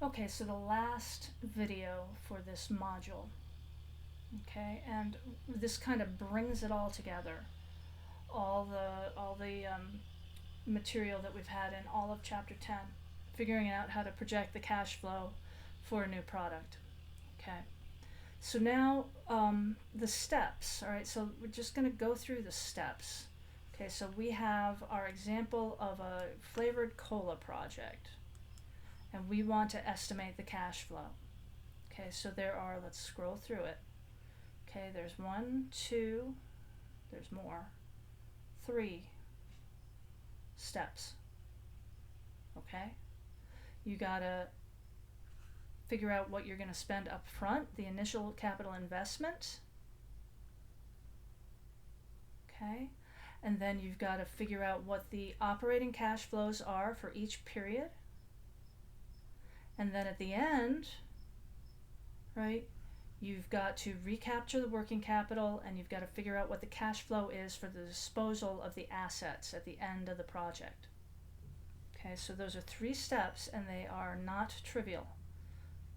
Okay, so the last video for this module, okay, and this kind of brings it all together, all the material that we've had in all of chapter 10, figuring out how to project the cash flow for a new product. Okay, so now the steps. All right, so we're just going to go through the steps. Okay, so we have our example of a flavored cola project, and we want to estimate the cash flow. Okay, so there are, let's scroll through it. Okay, there's 1, 2, there's more, 3 steps. Okay, you gotta figure out what you're going to spend up front, the initial capital investment. Okay, and then you've got to figure out what the operating cash flows are for each period. And then at the end, right, you've got to recapture the working capital, and you've got to figure out what the cash flow is for the disposal of the assets at the end of the project. Okay, so those are 3 steps, and they are not trivial.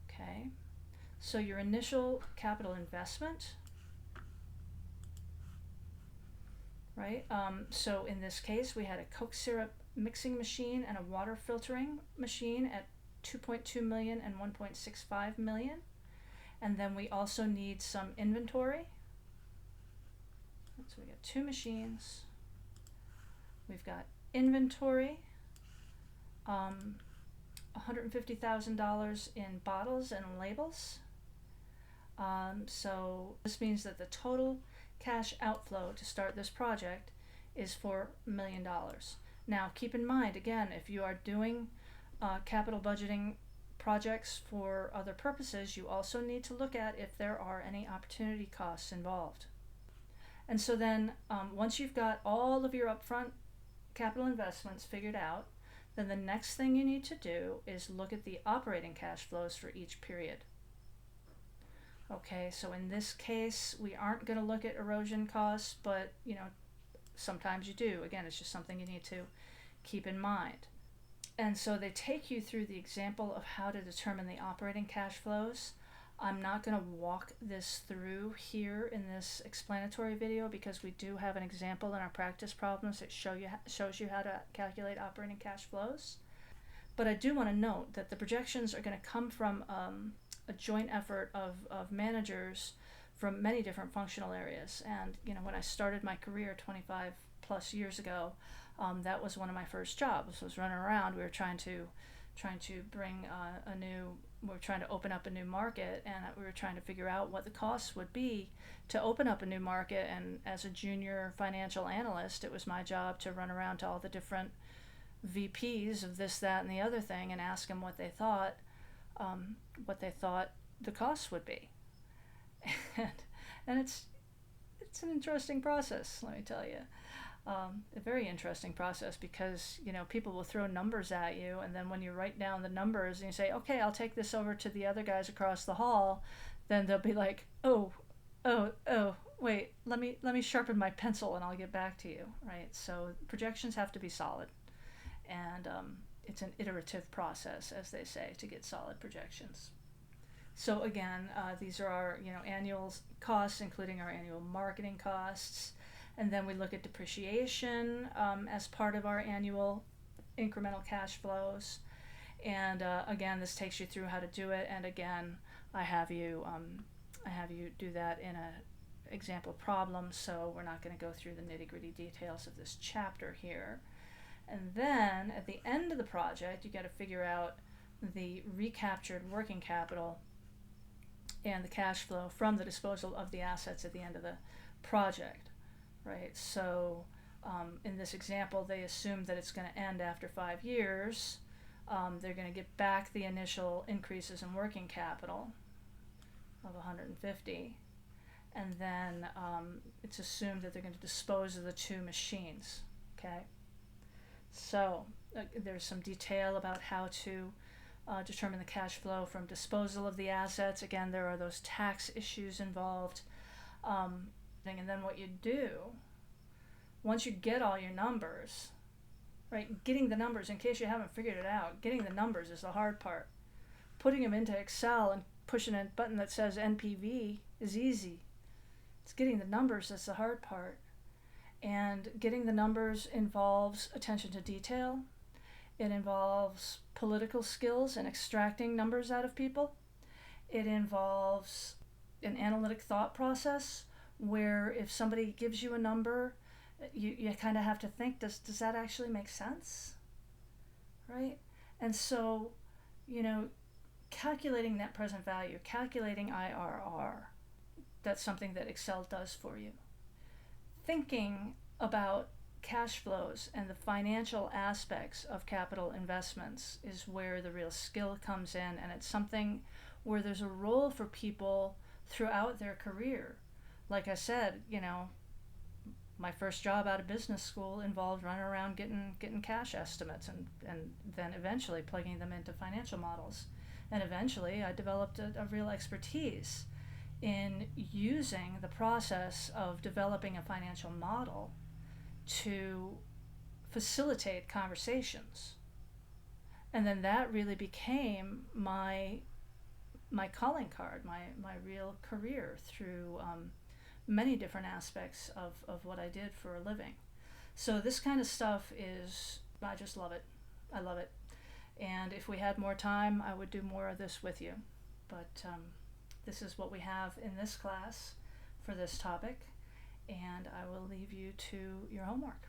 Okay, so your initial capital investment, right? So in this case, we had a Coke syrup mixing machine and a water filtering machine at 2.2 million and 1.65 million. And then we also need some inventory. So we got 2 machines. We've got inventory, $150,000 in bottles and labels. So this means that the total cash outflow to start this project is $4 million. Now keep in mind, again, if you are doing capital budgeting projects for other purposes, you also need to look at if there are any opportunity costs involved. And so then once you've got all of your upfront capital investments figured out, then the next thing you need to do is look at the operating cash flows for each period. Okay, so in this case, we aren't going to look at erosion costs, but sometimes you do. Again, it's just something you need to keep in mind. And so they take you through the example of how to determine the operating cash flows. I'm not going to walk this through here in this explanatory video because we do have an example in our practice problems that shows you how to calculate operating cash flows. But I do want to note that the projections are going to come from a joint effort of managers from many different functional areas. And when I started my career 25 plus years ago, that was one of my first jobs. Was running around. We were trying to bring we were trying to open up a new market, and we were trying to figure out what the costs would be to open up a new market. And as a junior financial analyst, it was my job to run around to all the different VPs of this, that, and the other thing, and ask them what they thought the costs would be. And it's an interesting process, let me tell you. A very interesting process because people will throw numbers at you, and then when you write down the numbers and you say, okay, I'll take this over to the other guys across the hall, then they'll be like, oh, wait, let me sharpen my pencil and I'll get back to you, right? So projections have to be solid, and it's an iterative process, as they say, to get solid projections. So again, these are our annual costs, including our annual marketing costs. And then we look at depreciation as part of our annual incremental cash flows. And again, this takes you through how to do it. And again, I have you do that in an example problem, so we're not going to go through the nitty-gritty details of this chapter here. And then at the end of the project, you got to figure out the recaptured working capital and the cash flow from the disposal of the assets at the end of the project. Right, so in this example, they assume that it's going to end after 5 years. They're going to get back the initial increases in working capital of 150, and then it's assumed that they're going to dispose of the 2 machines. Okay, so there's some detail about how to determine the cash flow from disposal of the assets. Again, there are those tax issues involved. And then what you do, once you get all your numbers, right, getting the numbers, in case you haven't figured it out, getting the numbers is the hard part. putting them into Excel and pushing a button that says NPV is easy. It's getting the numbers that's the hard part. And getting the numbers involves attention to detail. It involves political skills and extracting numbers out of people. It involves an analytic thought process where if somebody gives you a number, you kind of have to think, does that actually make sense? Right? And so, calculating net present value, calculating IRR, that's something that Excel does for you. Thinking about cash flows and the financial aspects of capital investments is where the real skill comes in, and it's something where there's a role for people throughout their career. Like I said, my first job out of business school involved running around getting cash estimates and then eventually plugging them into financial models. And eventually I developed a real expertise in using the process of developing a financial model to facilitate conversations. And then that really became my calling card, my real career through many different aspects of what I did for a living. So this kind of stuff I just love it. I love it. And if we had more time, I would do more of this with you. But this is what we have in this class for this topic, and I will leave you to your homework.